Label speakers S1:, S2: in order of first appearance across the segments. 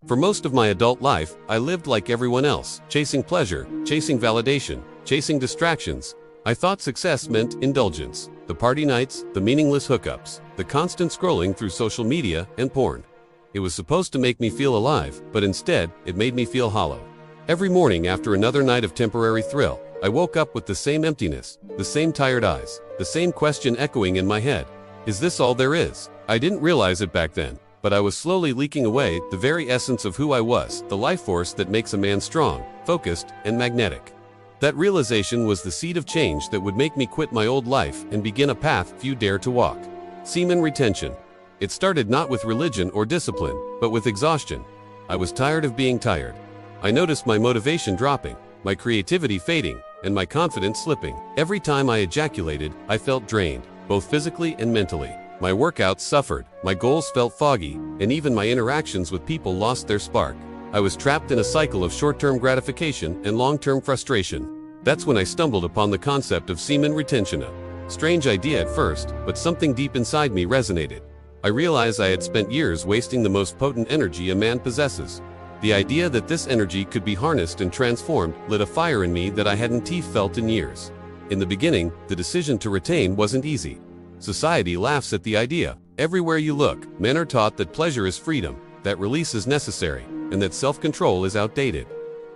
S1: For most of my adult life, I lived like everyone else, chasing pleasure, chasing validation, chasing distractions. I thought success meant indulgence, the party nights, the meaningless hookups, the constant scrolling through social media and porn. It was supposed to make me feel alive, but instead, it made me feel hollow. Every morning after another night of temporary thrill, I woke up with the same emptiness, the same tired eyes, the same question echoing in my head. Is this all there is? I didn't realize it back then, but I was slowly leaking away the very essence of who I was, the life force that makes a man strong, focused, and magnetic. That realization was the seed of change that would make me quit my old life and begin a path few dare to walk. Semen retention. It started not with religion or discipline, but with exhaustion. I was tired of being tired. I noticed my motivation dropping, my creativity fading, and my confidence slipping. Every time I ejaculated, I felt drained, both physically and mentally. My workouts suffered, my goals felt foggy, and even my interactions with people lost their spark. I was trapped in a cycle of short-term gratification and long-term frustration. That's when I stumbled upon the concept of semen retention. A strange idea at first, but something deep inside me resonated. I realized I had spent years wasting the most potent energy a man possesses. The idea that this energy could be harnessed and transformed lit a fire in me that I hadn't felt in years. In the beginning, the decision to retain wasn't easy. Society laughs at the idea. Everywhere you look, men are taught that pleasure is freedom, that release is necessary, and that self-control is outdated.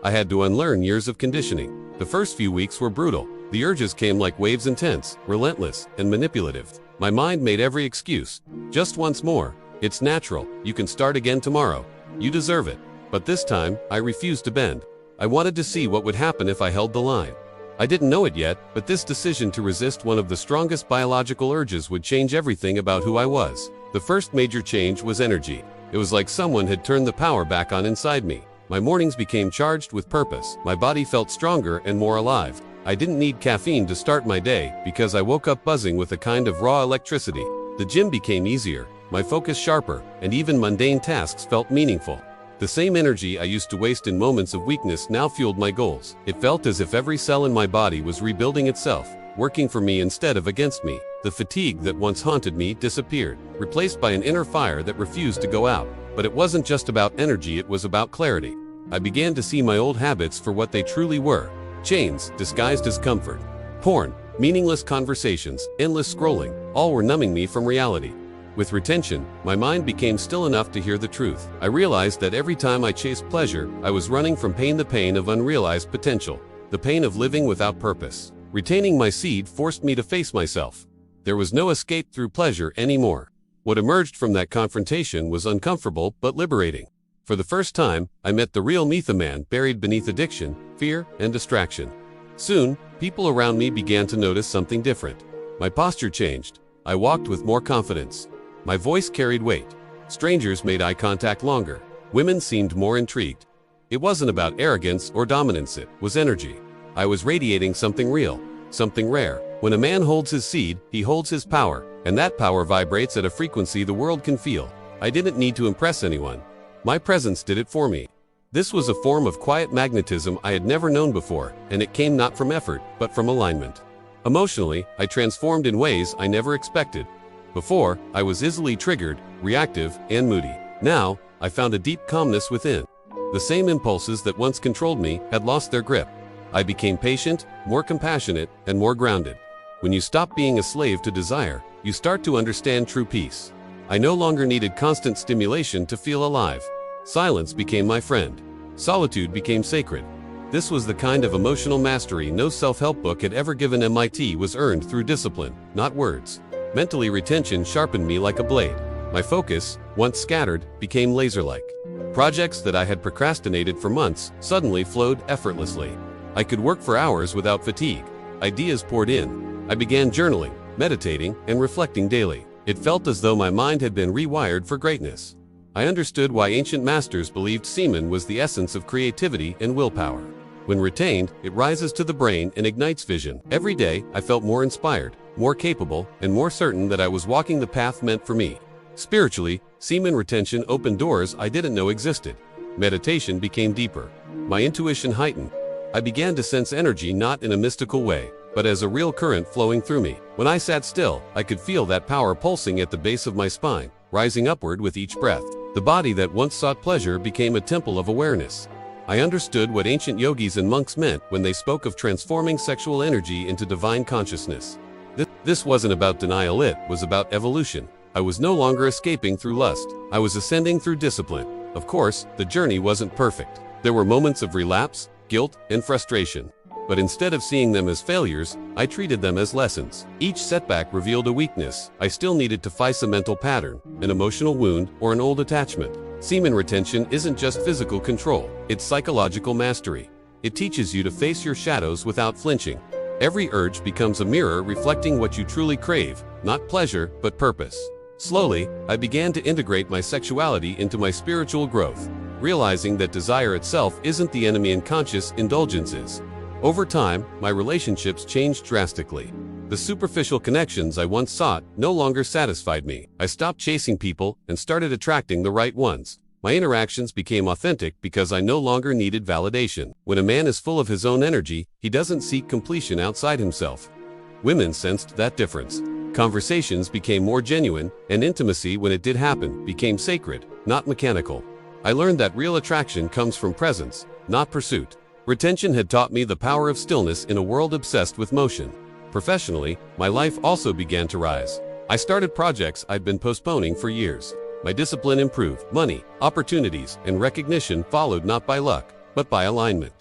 S1: I had to unlearn years of conditioning. The first few weeks were brutal. The urges came like waves, intense, relentless, and manipulative. My mind made every excuse. Just once more. It's natural. You can start again tomorrow. You deserve it. But this time, I refused to bend. I wanted to see what would happen if I held the line. I didn't know it yet, but this decision to resist one of the strongest biological urges would change everything about who I was. The first major change was energy. It was like someone had turned the power back on inside me. My mornings became charged with purpose. My body felt stronger and more alive. I didn't need caffeine to start my day because I woke up buzzing with a kind of raw electricity. The gym became easier, my focus sharper, and even mundane tasks felt meaningful. The same energy I used to waste in moments of weakness now fueled my goals. It felt as if every cell in my body was rebuilding itself, working for me instead of against me. The fatigue that once haunted me disappeared, replaced by an inner fire that refused to go out. But it wasn't just about energy, it was about clarity. I began to see my old habits for what they truly were. Chains, disguised as comfort. Porn, meaningless conversations, endless scrolling, all were numbing me from reality. With retention, my mind became still enough to hear the truth. I realized that every time I chased pleasure, I was running from pain, the pain of unrealized potential, the pain of living without purpose. Retaining my seed forced me to face myself. There was no escape through pleasure anymore. What emerged from that confrontation was uncomfortable but liberating. For the first time, I met the real me, the man buried beneath addiction, fear, and distraction. Soon, people around me began to notice something different. My posture changed. I walked with more confidence. My voice carried weight. Strangers made eye contact longer. Women seemed more intrigued. It wasn't about arrogance or dominance, it was energy. I was radiating something real, something rare. When a man holds his seed, he holds his power, and that power vibrates at a frequency the world can feel. I didn't need to impress anyone. My presence did it for me. This was a form of quiet magnetism I had never known before, and it came not from effort, but from alignment. Emotionally, I transformed in ways I never expected. Before, I was easily triggered, reactive, and moody. Now, I found a deep calmness within. The same impulses that once controlled me had lost their grip. I became patient, more compassionate, and more grounded. When you stop being a slave to desire, you start to understand true peace. I no longer needed constant stimulation to feel alive. Silence became my friend. Solitude became sacred. This was the kind of emotional mastery no self-help book had ever given. MIT was earned through discipline, not words. Mentally, retention sharpened me like a blade. My focus, once scattered, became laser-like. Projects that I had procrastinated for months suddenly flowed effortlessly. I could work for hours without fatigue. Ideas poured in. I began journaling, meditating, and reflecting daily. It felt as though my mind had been rewired for greatness. I understood why ancient masters believed semen was the essence of creativity and willpower. When retained, it rises to the brain and ignites vision. Every day, I felt more inspired, more capable, and more certain that I was walking the path meant for me. Spiritually, semen retention opened doors I didn't know existed. Meditation became deeper. My intuition heightened. I began to sense energy not in a mystical way, but as a real current flowing through me. When I sat still, I could feel that power pulsing at the base of my spine, rising upward with each breath. The body that once sought pleasure became a temple of awareness. I understood what ancient yogis and monks meant when they spoke of transforming sexual energy into divine consciousness. This wasn't about denial, it was about evolution. I was no longer escaping through lust. I was ascending through discipline. Of course, the journey wasn't perfect. There were moments of relapse, guilt, and frustration. But instead of seeing them as failures, I treated them as lessons. Each setback revealed a weakness. I still needed to face a mental pattern, an emotional wound, or an old attachment. Semen retention isn't just physical control, it's psychological mastery. It teaches you to face your shadows without flinching. Every urge becomes a mirror reflecting what you truly crave, not pleasure, but purpose. Slowly, I began to integrate my sexuality into my spiritual growth, realizing that desire itself isn't the enemy and conscious indulgence is. Over time, my relationships changed drastically. The superficial connections I once sought no longer satisfied me. I stopped chasing people and started attracting the right ones. My interactions became authentic because I no longer needed validation. When a man is full of his own energy, he doesn't seek completion outside himself. Women sensed that difference. Conversations became more genuine, and intimacy, when it did happen, became sacred, not mechanical. I learned that real attraction comes from presence, not pursuit. Retention had taught me the power of stillness in a world obsessed with motion. Professionally, my life also began to rise. I started projects I'd been postponing for years. My discipline improved. Money, opportunities, and recognition followed not by luck, but by alignment.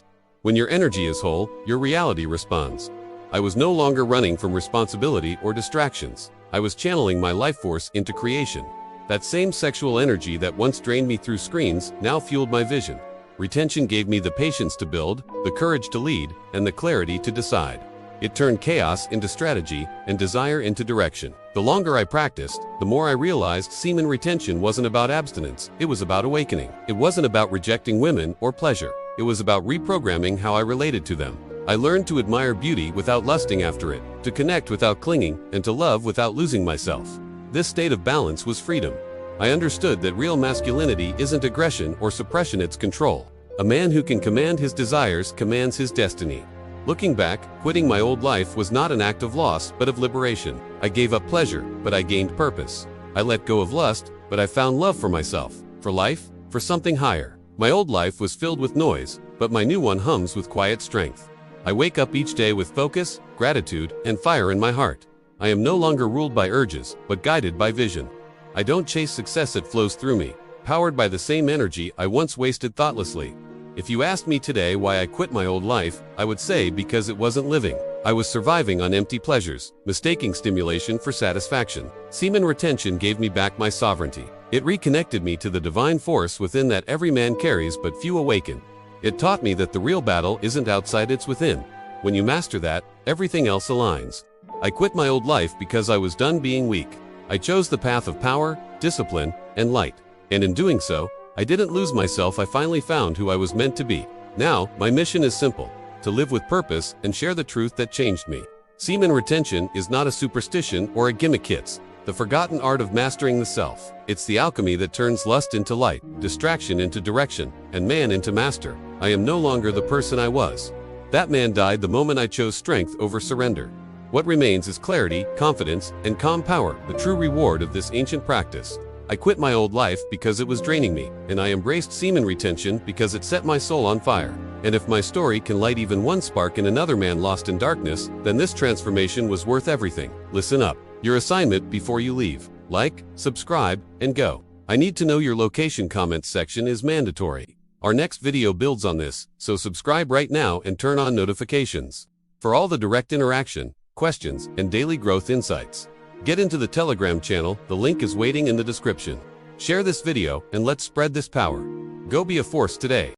S1: When your energy is whole, your reality responds. I was no longer running from responsibility or distractions. I was channeling my life force into creation. That same sexual energy that once drained me through screens now fueled my vision. Retention gave me the patience to build, the courage to lead, and the clarity to decide. It turned chaos into strategy and desire into direction. The longer I practiced, the more I realized semen retention wasn't about abstinence, it was about awakening. It wasn't about rejecting women or pleasure. It was about reprogramming how I related to them. I learned to admire beauty without lusting after it, to connect without clinging, and to love without losing myself. This state of balance was freedom. I understood that real masculinity isn't aggression or suppression, it's control. A man who can command his desires commands his destiny. Looking back, quitting my old life was not an act of loss, but of liberation. I gave up pleasure, but I gained purpose. I let go of lust, but I found love for myself, for life, for something higher. My old life was filled with noise, but my new one hums with quiet strength. I wake up each day with focus, gratitude, and fire in my heart. I am no longer ruled by urges, but guided by vision. I don't chase success, it flows through me, powered by the same energy I once wasted thoughtlessly. If you asked me today why I quit my old life, I would say because it wasn't living. I was surviving on empty pleasures, mistaking stimulation for satisfaction. Semen retention gave me back my sovereignty. It reconnected me to the divine force within that every man carries but few awaken. It taught me that the real battle isn't outside, it's within. When you master that, everything else aligns. I quit my old life because I was done being weak. I chose the path of power, discipline, and light. And in doing so, I didn't lose myself, I finally found who I was meant to be. Now, my mission is simple: to live with purpose and share the truth that changed me. Semen retention is not a superstition or a gimmick, it's the forgotten art of mastering the self. It's the alchemy that turns lust into light, distraction into direction, and man into master. I am no longer the person I was. That man died the moment I chose strength over surrender. What remains is clarity, confidence, and calm power, the true reward of this ancient practice. I quit my old life because it was draining me, and I embraced semen retention because it set my soul on fire. And if my story can light even one spark in another man lost in darkness, then this transformation was worth everything. Listen up. Your assignment before you leave: like, subscribe, and go. I need to know your location. Comments section is mandatory. Our next video builds on this, so subscribe right now and turn on notifications for all the direct interaction, questions, and daily growth insights. Get into the Telegram channel, the link is waiting in the description. Share this video and let's spread this power. Go be a force today.